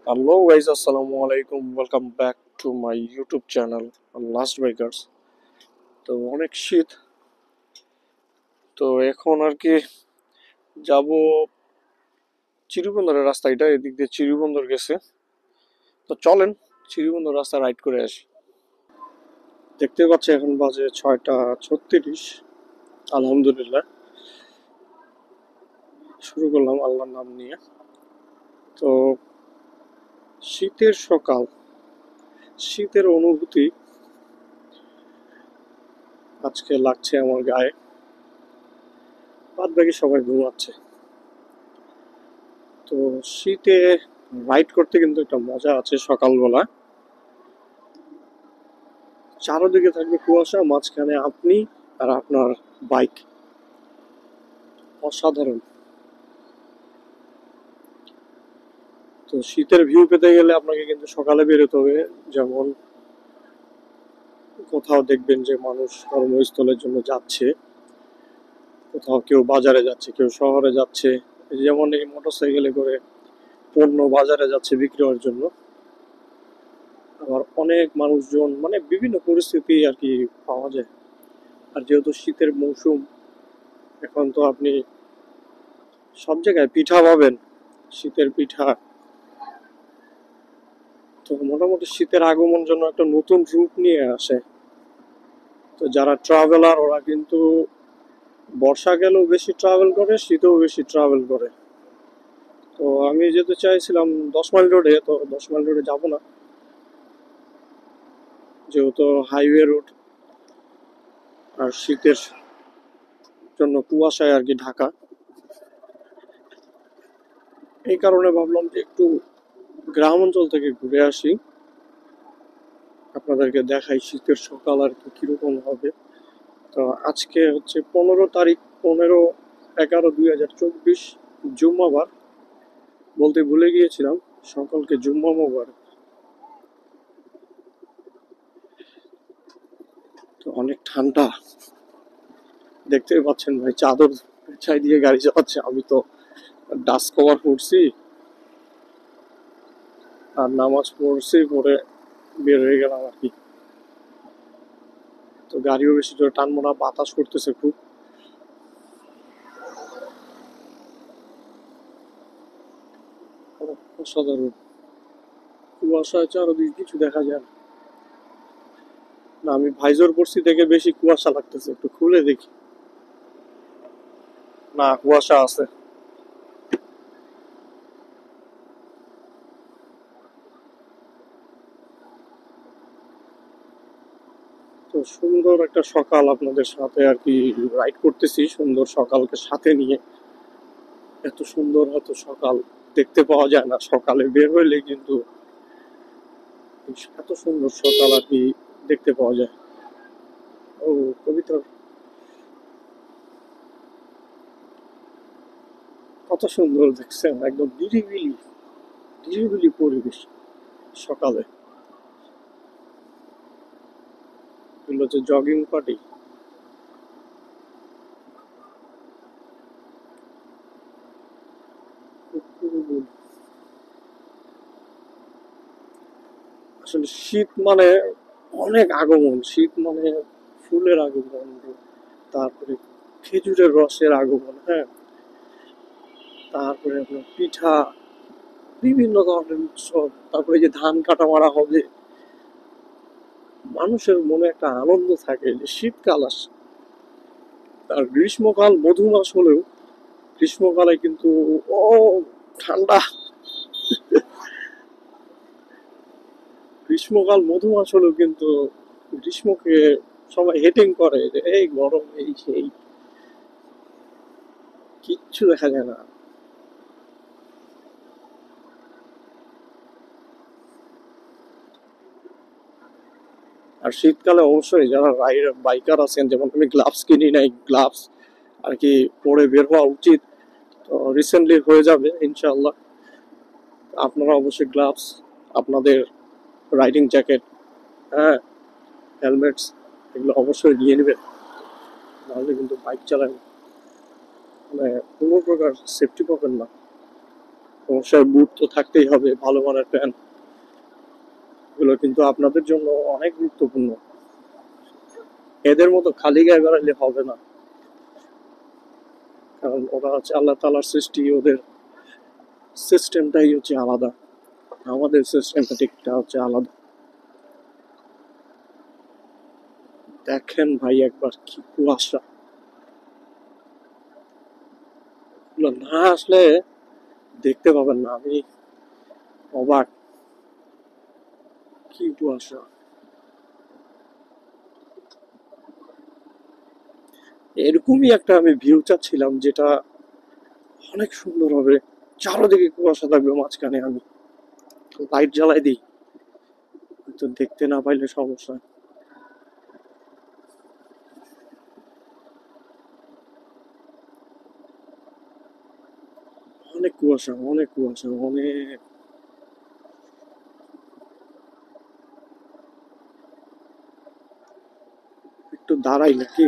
Hello guys, assalamu alaikum. Welcome back to my YouTube channel, Last Bikers. তো অনেক শীত, তো এখন আর কি যাব চিরিবন্দরের রাস্তা, এটা এদিক দিয়ে চিরিবন্দর গেছে। তো চলেন চিরিবন্দর রাস্তা রাইড করে আসি। দেখতে পাচ্ছি এখন বাজে 6:36। আলহামদুলিল্লাহ, শুরু করলাম আল্লাহর নাম নিয়ে। তো শীতের সকাল, শীতের অনুভূতি আজকে লাগছে আমার গায়ে। বাদ বাকি সবাই ঘুমাচ্ছে। তো শীতে রাইড করতে কিন্তু একটা মজা আছে। সকালবেলা চারদিকে থাকবে কুয়াশা, মাঝখানে আপনি আর আপনার বাইক, অসাধারণ। তো শীতের ভিউ পেতে গেলে আপনাকে কিন্তু সকালে বেরোতে হবে। যেমন কোথাও দেখবেন যে মানুষ কর্মস্থলের জন্য যাচ্ছে, কোথাও কেউ বাজারে যাচ্ছে, কেউ শহরে যাচ্ছে। যেমন এই মোটরসাইকেলে করে পণ্য বাজারে যাচ্ছে বিক্রি হওয়ার জন্য। আবার অনেক মানুষজন, মানে বিভিন্ন পরিস্থিতি আর কি পাওয়া যায়। আর যেহেতু শীতের মৌসুম, এখন তো আপনি সব জায়গায় পিঠা পাবেন, শীতের পিঠা। তো মোটামুটি শীতের আগমন জন্য একটা নতুন রূপ নিয়ে আসে। তো যারা ট্রাভেলার ওরা কিন্তু বর্ষা গেলেও বেশি ট্রাভেল করে, শীতেও বেশি ট্রাভেল করে। তো আমি যেতে চাইছিলাম 10 মাইল রোডে, তো 10 মাইল রোডে যাবো না, যেহেতু হাইওয়ে রোড আর শীতের জন্য কুয়াশায় আর কি ঢাকা। এই কারণে ভাবলাম যে একটু গ্রাম অঞ্চল থেকে ঘুরে আসি, আপনাদেরকে দেখাই শীতের সকাল আর কি কিরকম হবে। তো আজকে হচ্ছে 15 তারিখ, 15/11/2024, জুম্মাবার। বলতে ভুলে গিয়েছিলাম, সকলকে জুম্মা মোবারক। তো অনেক ঠান্ডা, দেখতেই পাচ্ছেন ভাই, চাদর পেঁচাই দিয়ে গাড়ি চালাচ্ছে। আমি তো ডাস্ট কভার পরছি আর নামাজ পড়ছি, পরে বের হয়ে গেলাম আর কি। তো গাড়িও বেশি জোরে টানবো না, বাতাস করতেছে খুব। অসাধারণ কুয়াশায় চারদিকে কিছু দেখা যায় না। না, আমি ভাইজর পরছি দেখে বেশি কুয়াশা লাগতেছে, একটু খুলে দেখি। না, কুয়াশা আছে। তো সুন্দর একটা সকাল আপনাদের সাথে আর কি রাইড করতেছি, সুন্দর সকালকে সাথে নিয়ে। এত সুন্দর এত সকাল দেখতে পাওয়া যায় না, সকালে বের হইলে কিন্তু এত সুন্দর সকাল আর কি দেখতে পাওয়া যায়। ও, কবিতা কত সুন্দর দেখছেন, একদম নিরিবিলি নিরিবিলি পরিবেশ সকালে। এগুলো হচ্ছে জগিং পার্টি। আসলে শীত মানে অনেক আগমন, শীত মানে ফুলের আগমন, তারপরে খেজুরের রসের আগমন, হ্যাঁ, তারপরে আপনার পিঠা, বিভিন্ন ধরনের উৎসব, তারপরে যে ধান কাটা মারা হবে, মানুষের মনে একটা আনন্দ থাকে যে শীতকাল আসছে। আর গ্রীষ্মকাল মধুমাস হলেও গ্রীষ্মকালে কিন্তু ও ঠান্ডা। গ্রীষ্মকাল মধুমাস হলেও কিন্তু গ্রীষ্মকে সবাই হেটিং করে যে এই গরম, এই সেই, কিচ্ছু দেখা যায় না। আর শীতকালে অবশ্যই যারা বাইকার আছেন, যেমন আমি গ্লাভস কিনি নাই, গ্লাভস আর কি পরে বের হওয়া উচিত। তো রিসেন্টলি হয়ে যাবে ইনশাআল্লাহ। আপনারা অবশ্যই গ্লাভস, আপনাদের রাইডিং জ্যাকেট, হ্যাঁ, হেলমেটস, এগুলো অবশ্যই নিয়ে নেবেন, নাহলে কিন্তু বাইক চালান মানে কোনো প্রকার সেফটি পাবেন না। অবশ্যই বুট তো থাকতেই হবে, ভালো মানের প্যান্ট। এগুলো কিন্তু আপনাদের জন্য অনেক গুরুত্বপূর্ণ। এদের মতো খালি গায়ে বেড়ালে হবে না, কারণ ওরা হচ্ছে আল্লাহ তাআলার সৃষ্টি, ওদের সিস্টেমটাই হচ্ছে আলাদা। আমাদের সিস্টেমটা ঠিকটা হচ্ছে আলাদা। দেখেন ভাই একবার কি কুয়াশা, এগুলো না আসলে দেখতে পাবেন না। আমি অবাক, কি কুয়াশা। এরকমই একটা আমি ভিউ চাচ্ছিলাম, যেটা অনেক সুন্দর হবে, চারোদিকে কুয়াশা থাকবে, মাঝখানে আমি লাইট জ্বালাই দিই, তো দেখতে না পাইলে সমস্যা। অনেক কুয়াশা, অনেক কুয়াশা, অনেক। একটু দাঁড়াই নাকি?